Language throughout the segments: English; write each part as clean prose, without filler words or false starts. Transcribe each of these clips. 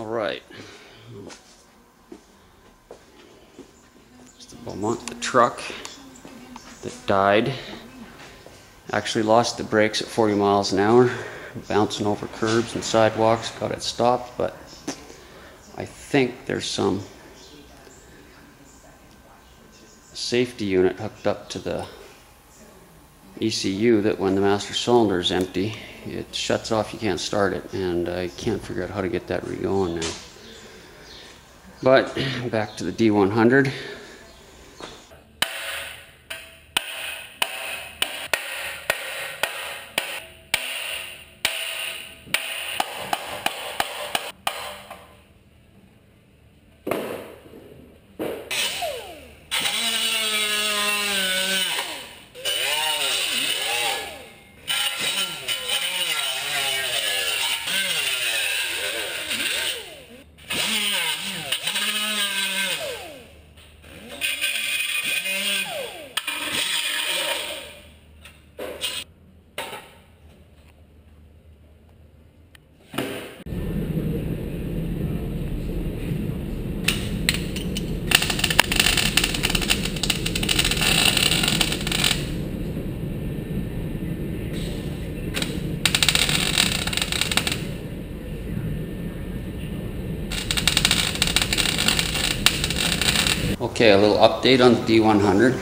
All right. It's the Beaumont, the truck that died. Actually lost the brakes at 40 miles an hour, bouncing over curbs and sidewalks, got it stopped, but I think there's some safety unit hooked up to the ECU that when the master cylinder is empty, it shuts off, you can't start it, and I can't figure out how to get that re-going now. But back to the D-100. Okay, a little update on the D-100.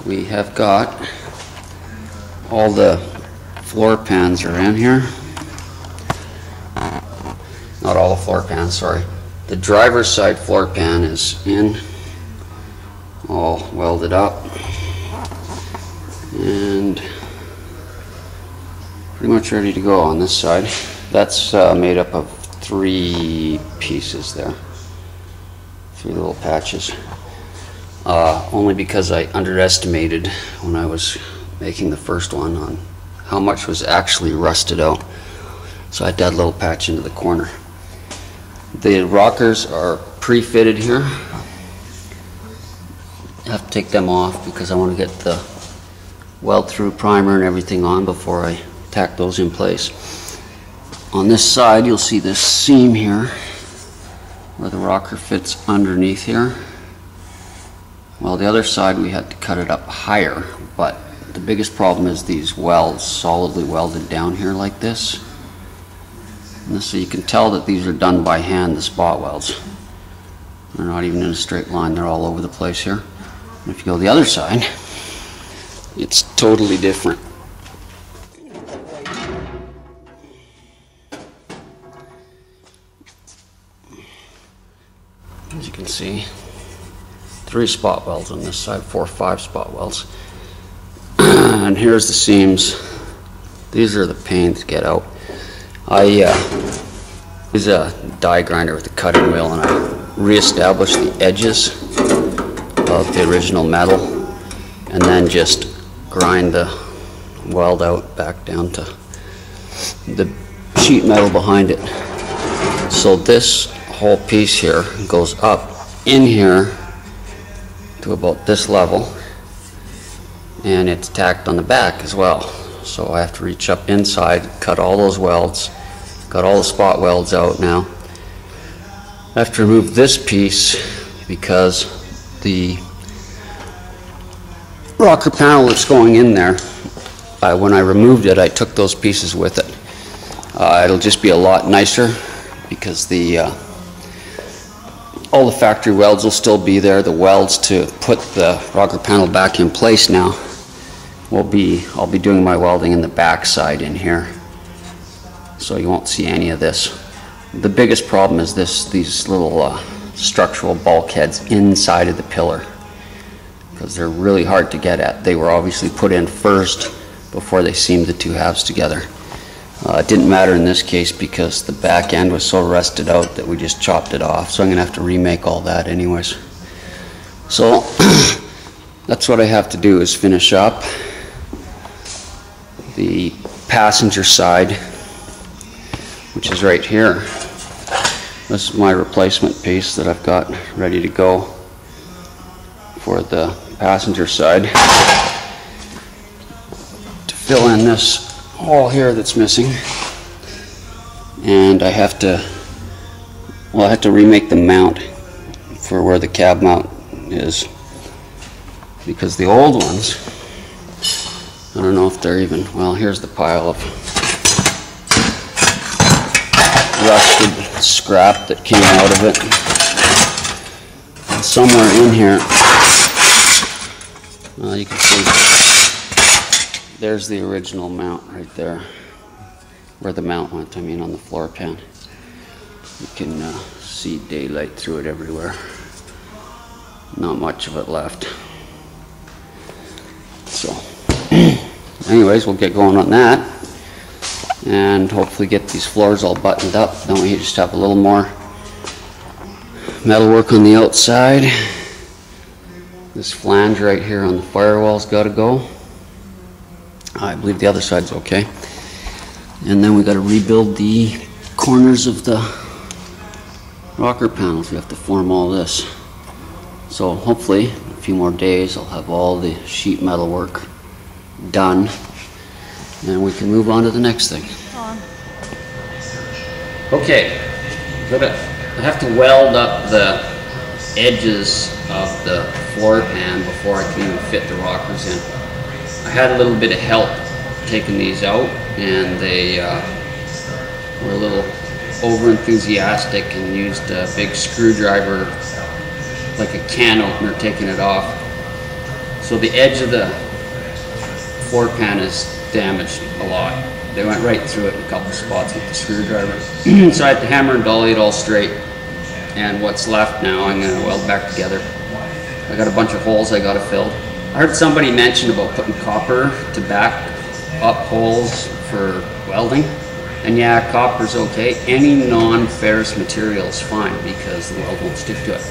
We have got all the floor pans are in here. Not all the floor pans, sorry. The driver's side floor pan is in, all welded up, and pretty much ready to go on this side. That's made up of 3 pieces there. 3 little patches. Only because I underestimated when I was making the first one on how much was actually rusted out. So I had to add a little patch into the corner. The rockers are pre-fitted here. I have to take them off because I want to get the weld-through primer and everything on before I tack those in place. On this side you'll see this seam here where the rocker fits underneath here. Well, the other side we had to cut it up higher, but the biggest problem is these welds solidly welded down here like this. And so you can tell that these are done by hand, the spot welds. They're not even in a straight line, they're all over the place here. And if you go the other side, it's totally different. As you can see, 3 spot welds on this side, 4 or 5 spot welds. And here's the seams. These are the pain to get out. I use a die grinder with a cutting wheel, and I re-established the edges of the original metal, and then just grind the weld out back down to the sheet metal behind it. So this whole piece here goes up in here to about this level, and it's tacked on the back as well. So I have to reach up inside, cut all those welds, got all the spot welds out now. I have to remove this piece because the rocker panel that's going in there, when I removed it, I took those pieces with it. It'll just be a lot nicer because all the factory welds will still be there. The welds to put the rocker panel back in place now I'll be doing my welding in the back side in here, so you won't see any of this. The biggest problem is these little structural bulkheads inside of the pillar, because they're really hard to get at. They were obviously put in first before they seamed the 2 halves together. It didn't matter in this case because the back end was so rusted out that we just chopped it off, so I'm going to have to remake all that anyways. So that's what I have to do, is finish up the passenger side, which is right here. This is my replacement piece that I've got ready to go for the passenger side to fill in this hole here that's missing, and I have to Well, I have to remake the mount for where the cab mount is, because the old ones, I don't know if they're even, well, here's the pile of rusted scrap that came out of it. And somewhere in here, well, you can see there's the original mount right there, where the mount went, I mean on the floor pan. You can see daylight through it everywhere. Not much of it left. So anyways, we'll get going on that and hopefully get these floors all buttoned up. Then we just have a little more metal work on the outside. This flange right here on the firewall's got to go. I believe the other side's okay. And then we got to rebuild the corners of the rocker panels. We have to form all this. So hopefully in a few more days I'll have all the sheet metal work done and we can move on to the next thing. Okay, I have to weld up the edges of the floor pan before I can even fit the rockers in. I had a little bit of help taking these out, and they were a little over enthusiastic and used a big screwdriver like a can opener taking it off. So the edge of the floor pan is damaged a lot. They went right through it in a couple spots with the screwdriver. So I had to hammer and dolly it all straight, and what's left now I'm going to weld back together. I got a bunch of holes I got to fill. I heard somebody mention about putting copper to back up holes for welding, and yeah, copper's okay. Any non-ferrous material is fine because the weld won't stick to it.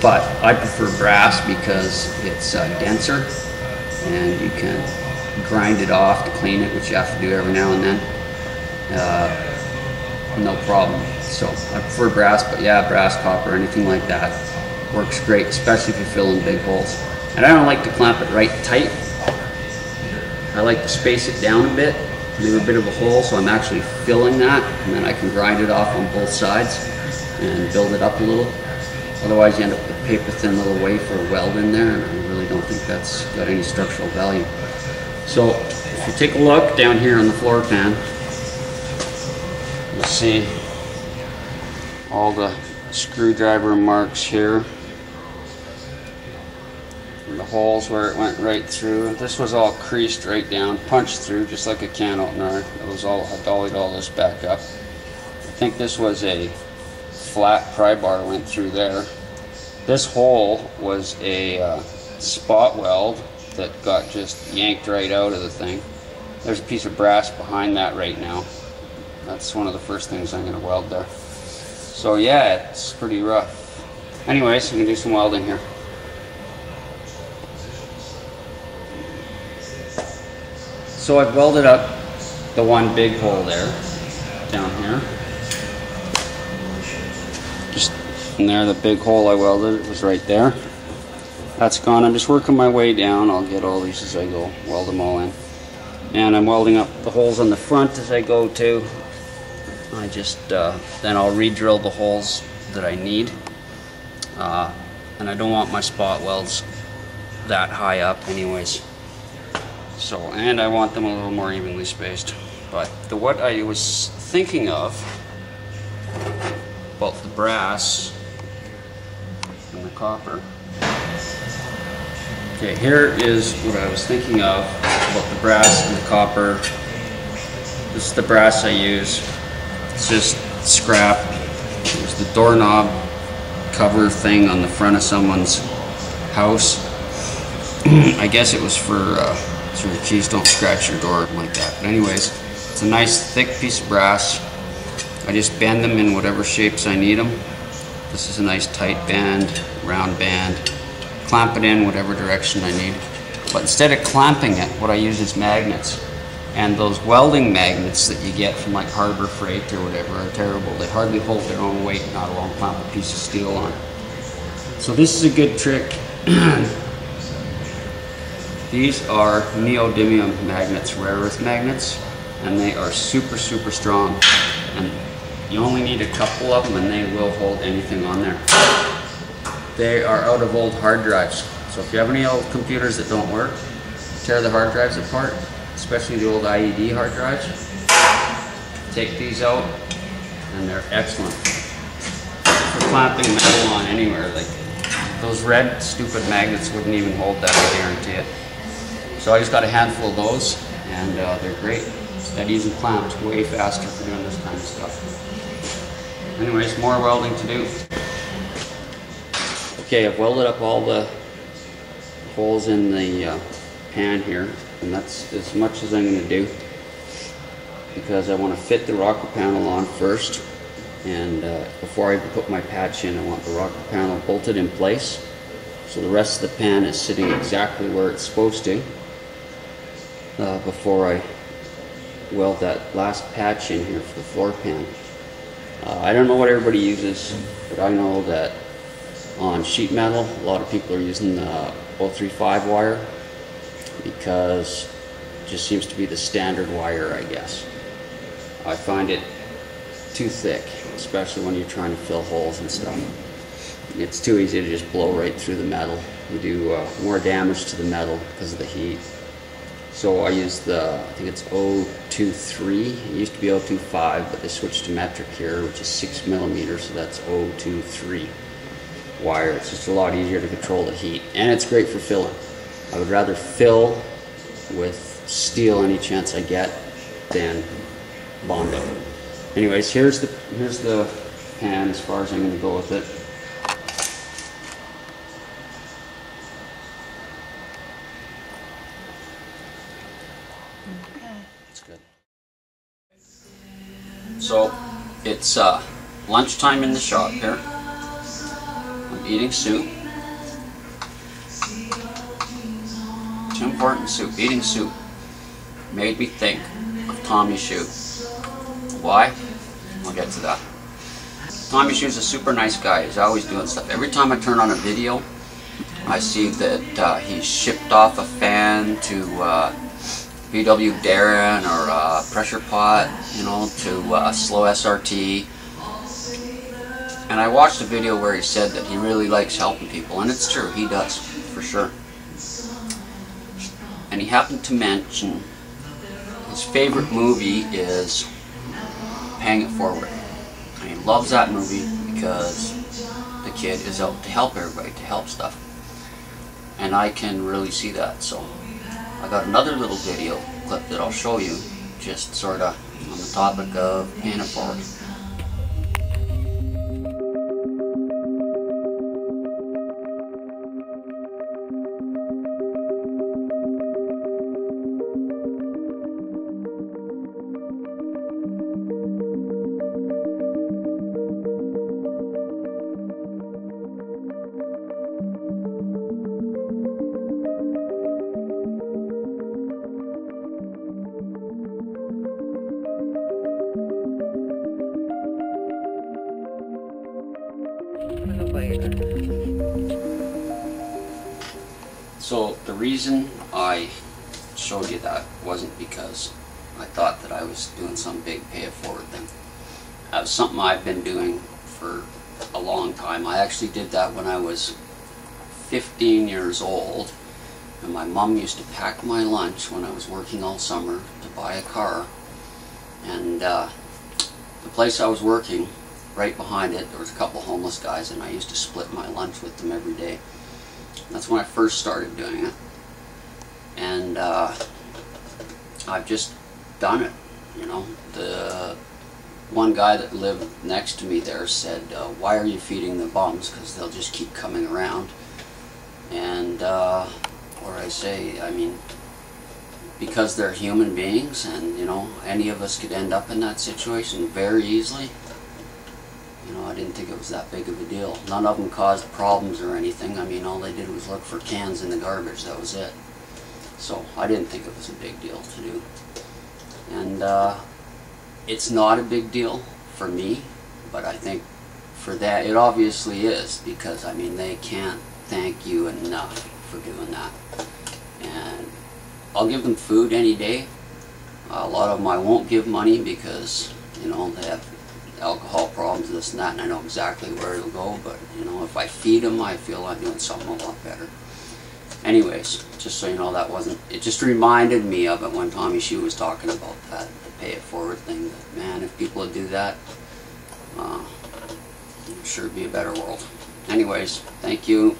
But I prefer brass because it's denser and you can grind it off to clean it, which you have to do every now and then. No problem. So I prefer brass, but yeah, brass, copper, anything like that works great, especially if you're filling big holes. And I don't like to clamp it right tight. I like to space it down a bit, leave a bit of a hole so I'm actually filling that, and then I can grind it off on both sides and build it up a little. Otherwise you end up with a paper thin little wafer weld in there, and I really don't think that's got any structural value. So if you take a look down here on the floor pan, you'll see all the screwdriver marks here. The holes where it went right through. This was all creased right down, punched through just like a can opener. It was all, I dollied all this back up. I think this was a flat pry bar went through there. This hole was a spot weld that got just yanked right out of the thing. There's a piece of brass behind that right now. That's one of the first things I'm going to weld there. So yeah, it's pretty rough. Anyways, we can do some welding here. So I've welded up the one big hole there, down here. Just in there, the big hole I welded, it was right there. That's gone. I'm just working my way down. I'll get all these as I go, weld them all in. And I'm welding up the holes on the front as I go too. I just, then I'll re-drill the holes that I need. And I don't want my spot welds that high up anyways. So, and I want them a little more evenly spaced. But what I was thinking of about the brass and the copper. Okay, here is what I was thinking of about the brass and the copper. This is the brass I use. It's just scrap. There's the doorknob cover thing on the front of someone's house. I guess it was for so the keys don't scratch your door like that. But anyways, it's a nice thick piece of brass. I just bend them in whatever shapes I need them. This is a nice tight band, round band. Clamp it in whatever direction I need. But instead of clamping it, what I use is magnets. And those welding magnets that you get from like Harbor Freight or whatever are terrible. They hardly hold their own weight, not alone clamp a piece of steel on. So this is a good trick. These are neodymium magnets, rare earth magnets, and they are super, super strong. And You only need a couple of them and they will hold anything on there. They are out of old hard drives. So if you have any old computers that don't work, tear the hard drives apart, especially the old IED hard drives. Take these out and they're excellent for clamping metal on anywhere. Like those red stupid magnets wouldn't even hold that, I guarantee it. So I just got a handful of those and they're great. That easy clamps way faster for doing this kind of stuff. Anyways, more welding to do. Okay, I've welded up all the holes in the pan here, and that's as much as I'm going to do because I want to fit the rocker panel on first, and before I even put my patch in, I want the rocker panel bolted in place so the rest of the pan is sitting exactly where it's supposed to before I weld that last patch in here for the floor pan. I don't know what everybody uses, but I know that on sheet metal a lot of people are using the 035 wire because it just seems to be the standard wire, I guess. I find it too thick, especially when you're trying to fill holes and stuff. It's too easy to just blow right through the metal. You do more damage to the metal because of the heat. So I use the, I think it's 023. It used to be 025, but they switched to metric here, which is 6 millimeters, so that's 023 wire. It's just a lot easier to control the heat, and it's great for filling. I would rather fill with steel any chance I get than bond it. Anyways, here's the pan as far as I'm going to go with it. That's good. So it's lunchtime in the shop here. I'm eating soup. Too important soup. Eating soup made me think of Tommy Shoe. Why? I'll get to that. Tommy Shoe's a super nice guy. He's always doing stuff. Every time I turn on a video, I see that he shipped off a fan to VW Darren or Pressure Pot, you know, to Slow SRT. And I watched a video where he said that he really likes helping people, and it's true, he does, for sure. And he happened to mention his favorite movie is Paying It Forward. And he loves that movie because the kid is out to help everybody, to help stuff. And I can really see that. So I got another little video clip that I'll show you, just sort of on the topic of Paying It Forward. So the reason I showed you that wasn't because I thought that I was doing some big pay it forward thing. That was something I've been doing for a long time. I actually did that when I was 15 years old, and my mom used to pack my lunch when I was working all summer to buy a car. And the place I was working, right behind it, there was a couple homeless guys, and I used to split my lunch with them every day. That's when I first started doing it, and I've just done it, you know. The one guy that lived next to me there said, why are you feeding the bums, because they'll just keep coming around. And or I say, I mean, because they're human beings, and you know, any of us could end up in that situation very easily. You know, I didn't think it was that big of a deal. None of them caused problems or anything. I mean, all they did was look for cans in the garbage. That was it. So I didn't think it was a big deal to do. And it's not a big deal for me, but I think for that it obviously is, because I mean, they can't thank you enough for doing that. And I'll give them food any day. A lot of them I won't give money because, you know, they have alcohol problems, this and that, and I know exactly where it'll go, but, you know, if I feed them, I feel I'm doing something a lot better. Anyways, just so you know, that wasn't, it just reminded me of it when Tommy Shoe was talking about that, the pay it forward thing. That, man, if people would do that, I'm sure it'd be a better world. Anyways, thank you.